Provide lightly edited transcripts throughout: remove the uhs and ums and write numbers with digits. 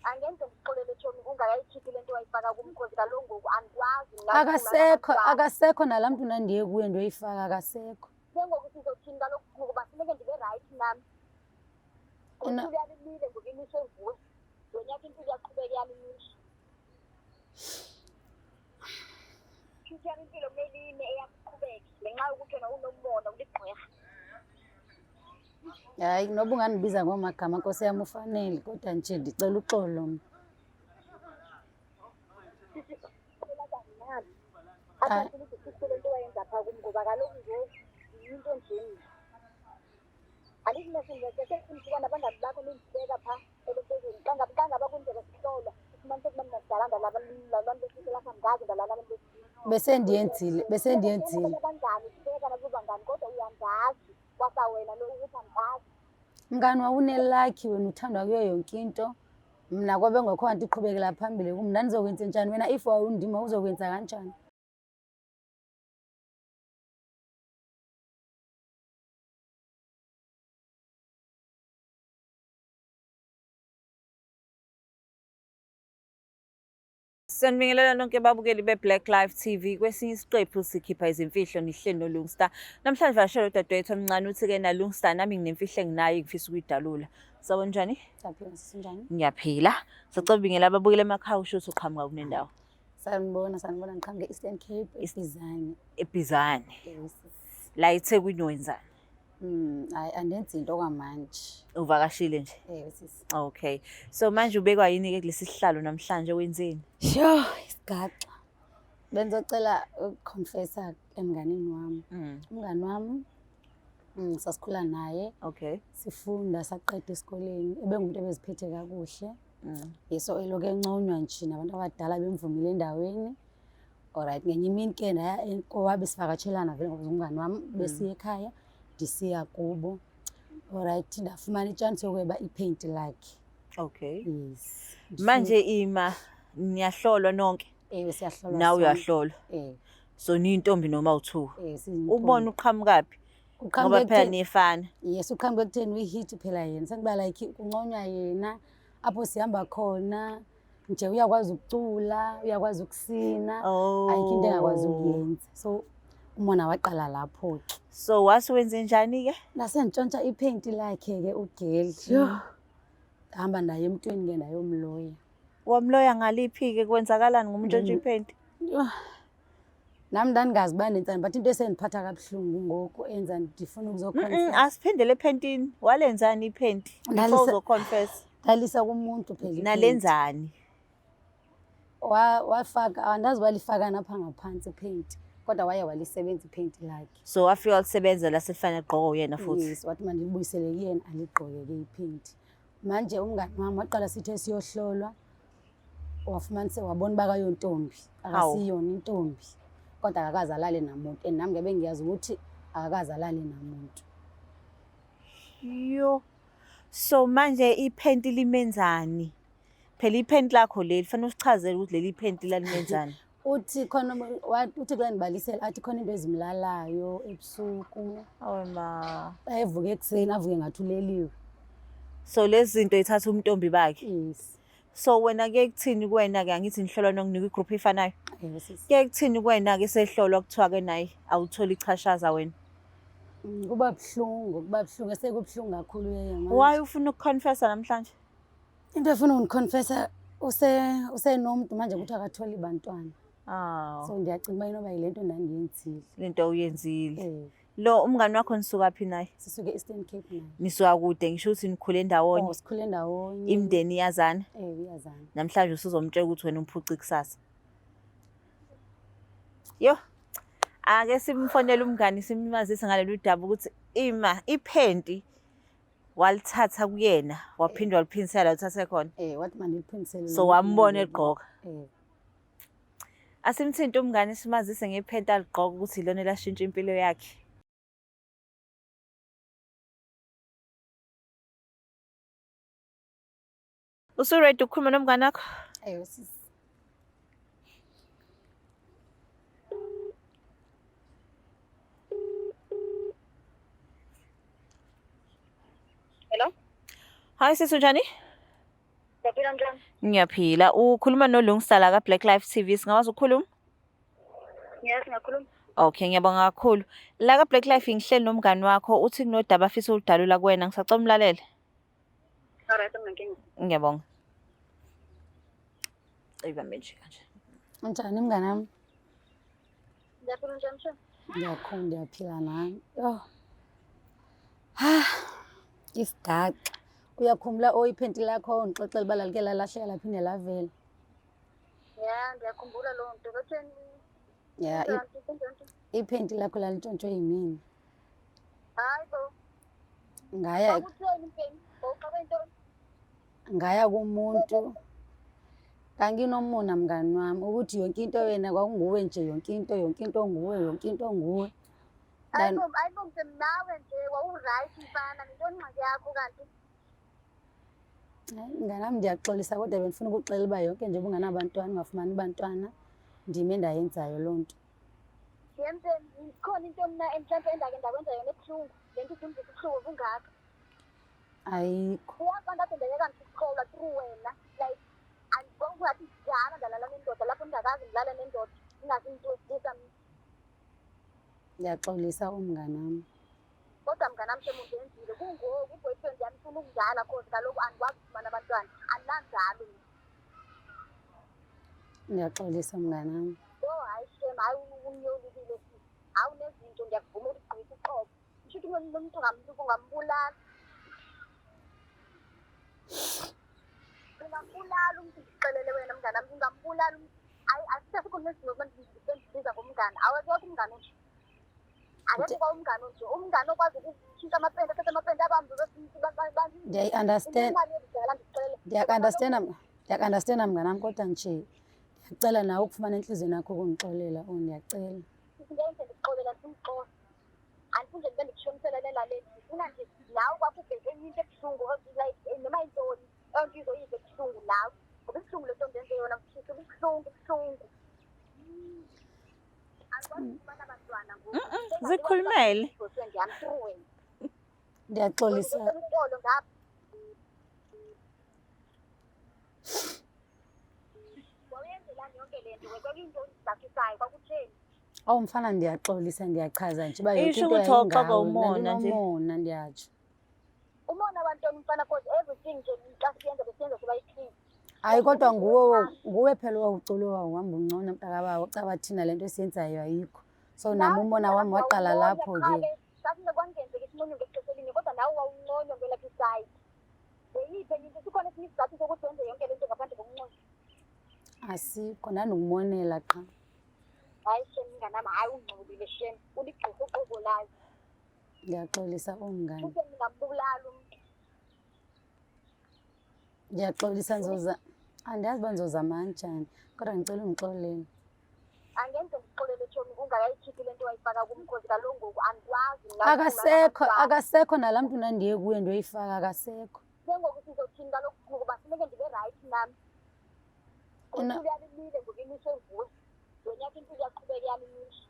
Angenze ngixolele Thomi ungakayikhiphi lento wayifaka kumkhozi kalongoku andikwazi Akasekho nalaa mntu nandiye kuye ndoyifaka akasekho. Kengoku sizothini kaloku ngokuba funeke ndibe rayithi nami. Impilo yam imile ngoku imihla evuza. Lonyaka impilo iyaqhubeka yam imihla. Futhi yam impilo kumele ime eyaqhubeka ngenxa yokuthi wena unombona uligqwirha. Hayi noba ungandibiza ngoomagama Nkosi yam ufanele kodwa nje ndicela uxolo mna. Akafuni ukuzisisele into wayenza phaa kum ngoba kaloku ngoku yinto njeni. Alisinasindiseka nabangani bakho nindibeka phaa elempezweni xa ngaba kwindlela sihlolwa ufumanise ukuba ndingadala ndalabantu besike lapha ngazi ndalala abantu besike. Besendiyenzile. Abangani sibeka nabo bangani kodwa uyandazi kwasa wena lo ukuthi andazi. Mngani wawunelakhi wena uthandwa kuyo yonke into. Mna kwabe ngekho nto iqhubekela phambili kum. Mna ndizokwenza njani wena if wawundima uzokwenza kanjani? Sanibingelela nonke babukeli beBlack Live TV. Kwesinye isiqephu sikhipha izimfihlo nihleli noLungstar. Namhlanje vashela udadewethu omncane uthi-ke naLungstar nami nginemfihlo enginayo ngifisa ukuyidalula. Sawubona njani? Saphila sinjani? Ngiyaphila. Sicela ubingelela ababukeli emakhaya usho ukuthi uqhamuka kunendawo. Sanibona ngiqhamuka e-Eastern Cape, eBizana. eBizana. Yes. La eThekwini wenzani? Hayi andenzi into kwamanje. Uvakashile nje? Sis. Okay. So manje ubekwa yini ke kulesi sihlalo namhlanje wenzeni? Sho, isigaxa. Benzocela ukuconfessa emnganini wami. Umngani wami sasikhula naye. Okay. Sifunda saqeda esikoleni. Ebengumuntu ebeziphethe kakuhle. Yeso eloke enconywa nje nabantu abadala bemvumile endaweni. Alright, ngenye imini ke naya enkowabe sivakatshelana vele ngomngani wami besiya ekhaya ndisiya kubo. Alright, ndafumana i-chance yokweba ipaint lakhe. Okay. Yes. Manje ima niyahlolwa nonke? Siyahlolwa. Nawe uyahlolwa? So niyintombi noma u2? Ubona uqhamukaphi? Ngoba phela niyefana. Yes, uqhamuka ekutheni uyihit phela yena. Sengibala like kunconywa yena apho sihamba khona. Nje uyakwazi ukucula, uyakwazi ukusina. Ayikho into engakwazi ukuyenza. So umona waqala lapho ke. So wasiwenze njani ke? Nasentshontsha ipaint lakhe ke ugeli. Hamba naye emntwini ke nayomloya. Wamloya ngaliphi ke kwenzakalani ngomntshontsha ipaint? Nami ndandingazi ba nenzani but into esendiphatha kabuhlungu ngoku enza ndifuna ukuzoconfess. Asiphindele epaintini. Walenzani ipaint? Before uzoconfess. Dalisa kumuntu phela. Nalenzani? Wafaka andazi walifaka napha ngaphansi ipaint. Kodwa waye walisebenza ipaint lakhe. So wafika walisebenza la sefana egqoko uyena futhi. Yes, wathi manje libuyisele kuyena aligqoke ke ipaint. Manje umngani wami waqala sithe siyohlolwa. Wafumanise wabona bakayontombi. Akasiyona intombi. Kodwa akakaze alale namuntu. Nami ngebe ngiyazi ukuthi akakaze alale namuntu. Yo. So manje ipaint limenzani? Phela ipaint lakho leli fanele usichazele ukuthi leli paint lalimenzani. Uthi khona uthi xa nibalisela athi khona into ezimlalayo ebusuku. Awu ma. Evuka ekuseni avuke ngathi uleliwe. So lezi zinto ithatha umntombi bakhe. Yes. So wena ke kuthini kuwena ke angithi nihlolwa nokunika igroup efanayo? Yes. Ke kuthini kuwena ke sehlolwa kuthiwa ke nayi awuthola ichashaza wena? Kuba buhlungu esekubhlungu kakhulu yena. Why ufuna ukuconfessa namhlanje? Into efuna ungiconfessa usenomuntu manje ukuthi akatholi bantwana. So ndiyacinga inoba yilento ndandiyenzile. Lento uyenzile. Lo umngani wakho nisuka phi naye? Sisuke Eastern Cape naye. Nisuka kude ngisho ukuthi nikhule ndawonye. Sikhule ndawonye. Imndeni iyazana? Iyazana. Namhlanje usuzomtshela ukuthi wena umphuci kusasa. Yo. Ake simfonele umngani simazise ngalolu daba ukuthi ima iphenti walithatha kuyena waphindwa waliphindisela la uthathe khona. Wathi manje liphindisele. So wambona egqoka. Asimthinta umngani simazise ngephenti aligqoka ukuthi ilona lashintsha impilo yakhe. Usuready ukukhuluma nomngani wakho? Sis. Hello? Hi sis, unjani? Yaphila njani? Ngiyaphila. Ukhuluma noLungstar la ka-Black Life TV. Singawazi ukukhuluma? Yes, ngakhuluma. Okay, ngiyabonga kakhulu. La ka-Black Life ngihleli nomngani wakho uthi kunodaba afisa uludalula kuwena. Ngisacela umlalele. Alright, nginenkinga. Ngiyabonga. Ayibambe nje kanje. Unjani mngani wami? Yaphila njani mshana? Ngiyakhona, ndiyaphila nami. Yo. Isigaxa. Uyakhumbula iphenti lakho ngixoxela uba lalike lalahleka laphinde lavela. Ya, ngiyakhumbula lo nto. Batheni? Ya, iphenti lakho lalitshontshe yimini. Hayi bo. Ngaya Akutheni mfeni? Bawuxabe ntoni? ngaya kumuntu. Kanginomona mngani wami ukuthi yonke into wena kwakunguwe nje, yonke into nguwe, yonke into nguwe. Ayibom mfeni nawe nje wawuright mfana. Nintoni ingxaki yakho kanti? Mngani wami ndiyaxolisa kodwa bengifuna ukuxelela uba yonke nje bunganabantwana ungafumani bantwana ndime endayenzayo loo nto. Yemfeni, ikhona into mna mhlawumbe endake ndakwenza yona ebuhlungu. Le nto idumisa ubuhlungu bungaka. Ayikho. Uyazi kwangathi ndayeka ngisiqola through wena. Like, andibona ngathi kudala ndalala nendoda lapho ndingakazi ngilala nendoda. Ingazi umuntu wesilisa mina. Ndiyaxolisa umngani wami. Kodwa mnganami shemuntu enzile. Kungoku i-boyfriend yami ufuna ukudala cause kaloku andikwazi ukufumana abantwana. Andinanzalo mina. Ndiyaxolisa mngani wami. Hayi shem, hayi unyolukile sisi. Hawu nezinto ngiyakuvuma ukugqisa uqobo. Ngisho ukuthi umuntu ungambulala. Ungambulala umuntu ngixelele wena mnganami. Ungambulala umuntu. Asisekho nezinto bendibiza ngomngane. Awekho umngane nje. Akekho kwa umngane nje. Umngane okwazi ukushintsha amapende, athathe amapende abambe Ndiyayi-understand. Ndiyaku-understand mngani wami kodwa nje ndiyacela nawe ukufumana enhliziyweni yakho ukungixolela. Ndiyacela. Ngeke ndikuxolela ndimxola. Andifuni nje ndibe ndikushonisela nelaleli. Ndifuna nje nawe kwakho ubheke enye into ebuhlungu like noma yintoni yonke izoyize ebuhlungu nawe. Ngoba ibuhlungu le nto ndenze yona mfisa ubuhlungu. Andikwazi ukufumana abantwana ngoku. Zikhulumele. I-boyfriend yami through wena. Ndiyaxolisa. Uxolo ngapha. Wayenzelani yonke le nto? Kwakuyinto ezidakisayo kwakutheni? Mfana ndiyaxolisa, ndiyachaza nje uba Isho ukuthi awuxoka umona nje. Umona ndiyatsho. Umona abantwana umfana cause everything nje xa siyenza besiyenza siba yi-clean. Hayi kodwa nguwe phela owawucula owawuhamba ungcona mntakabawo caba thina le nto esiyenzayo ayikho. So nami umona wami waqala lapho-ke. Kwangenzeka isinqunywa ngexesha elinye kodwa nawe wawunconywa kwelakho isayidi. Beyiphi enye into? Sikhona esinye isizathu sokuthi wenze yonke le nto ngaphandle kokunconywa? Asikho nanokumonela qha. Hayi shem mnganami, hayi ungcolile shem. Uligqisa uqobo layo. Ndiyaxolisa umngani. Futhi ngingambulala umuntu. Ndiyaxolisa Nzoza. Andiyazi uba ngizozama kanjani kodwa ngicela ungixolele. Angenze ngixolele Tshomi ungakayikhiphi le nto wayifaka kumkhozi kaloku ngoku andikwazi. Akasekho nalaa mntu nandiye kuye ndiyoyifaka akasekho. Kengoku sizothini kaloku ngokuba funeke ndibe rayithi nami. Impilo yami imile ngoku imisho evuza. Yonyaka impilo iyaqhubeka yami imisho.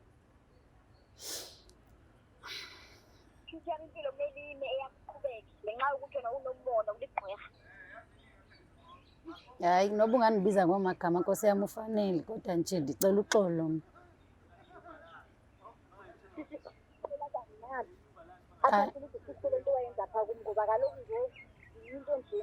Futhi yami impilo kumele ime eyaqhubeka ngenxa yokuthi wena unomona uligqwera. Hayi noba ungandibiza ngomagama Nkosi yami ufanele kodwa nje ndicela uxolo mna. Akafuni ukuthi le nto wayenza phaa kum ngoba kaloku nje yinto nje.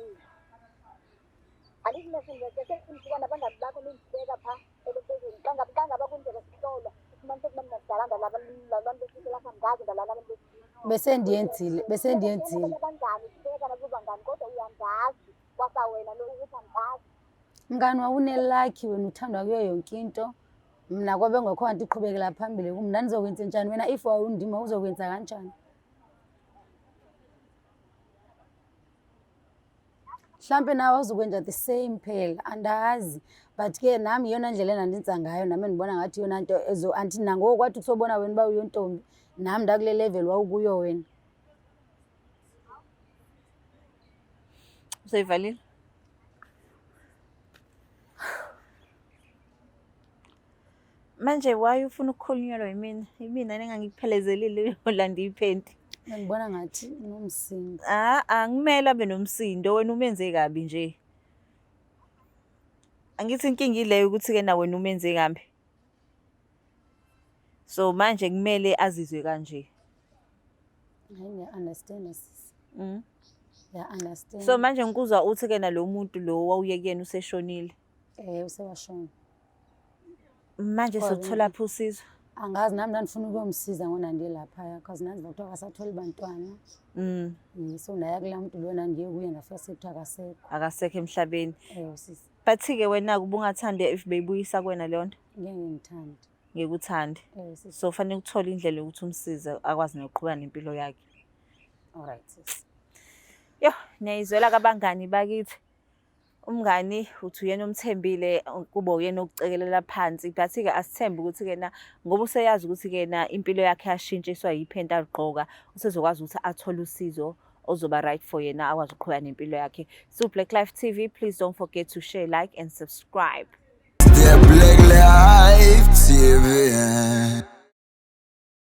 Alikunesinkana abangani bakho nindibeka phaa ebesezweni. Xa ngaba kwindlela sihlola ufumanise kumane nasidalanda labantu besizwe lapha ngazi ndalala abantu besizwe. Besendiyenzile. Abangani sibeka nabo bangani kodwa uyangazi kwasa wena lo ukuthi angazi. Mngani wawunelakhi wena uthandwa kuyo yonke into. Mna kwabe ngekho kanti iqhubekela phambili kum. Mna ndizokwenza njani wena if wawundima uzokwenza kanjani? Mhlampe nawe awuzukwenza the same phela andazi but ke nami iyona ndlela enandinza ngayo nami ndibona ngathi yona nto anti nangoku kwathi kusobona wena uba uyontombi nami ndakule level wawukuyo wena. Useyivalile? Manje why ufuna ukukhulunyelwa yimina? Yimina engangikuphelezelile yolanda iphenti. Ngibona ngathi unomsindo. Angimele abe nomsindo, wena umenze kabi nje. Angithi inkinga ileyo ukuthi-ke na wena umenze kambi. So manje kumele azizwe kanje. Hayi ngiya-understand sis. Ngiya-understand. So manje ngikuzwa uthi-ke nalo muntu lo wawuye kuyena useshonile. Usewashona. Manje sokutholaphi usizo? Angazi nami ndandifuna ukuyomsiza ngona ndiye laphaya because nanzi kuthiwa akasatholi bantwana. So naye kulaa muntu lona ngiye kuye ndafika sekuthiwa akasekho. Akasekho emhlabeni. Sisi. But-ke wena ubungathandi if beyibuyisa kuwena leyo nto? Ngeke ngithande. Ngikuthande. Sisi. So fanele ukuthole indlela yokuthi umsize akwazi nokuqhubeka nempilo yakhe. Alright sis. Yo, niyayizwela kabangani bakithi. Umngani uthi uyena omthembile kuba uyena okucekelela phansi, but-ke asithembe ukuthi-ke na ngoba useyazi ukuthi-ke na impilo yakhe yashintshiswa yiphenta aligqoka, usezokwazi ukuthi athole usizo ozoba right for yena akwazi ukuqhubeka nempilo yakhe. So Black Life TV, please don't forget to share, like and subscribe.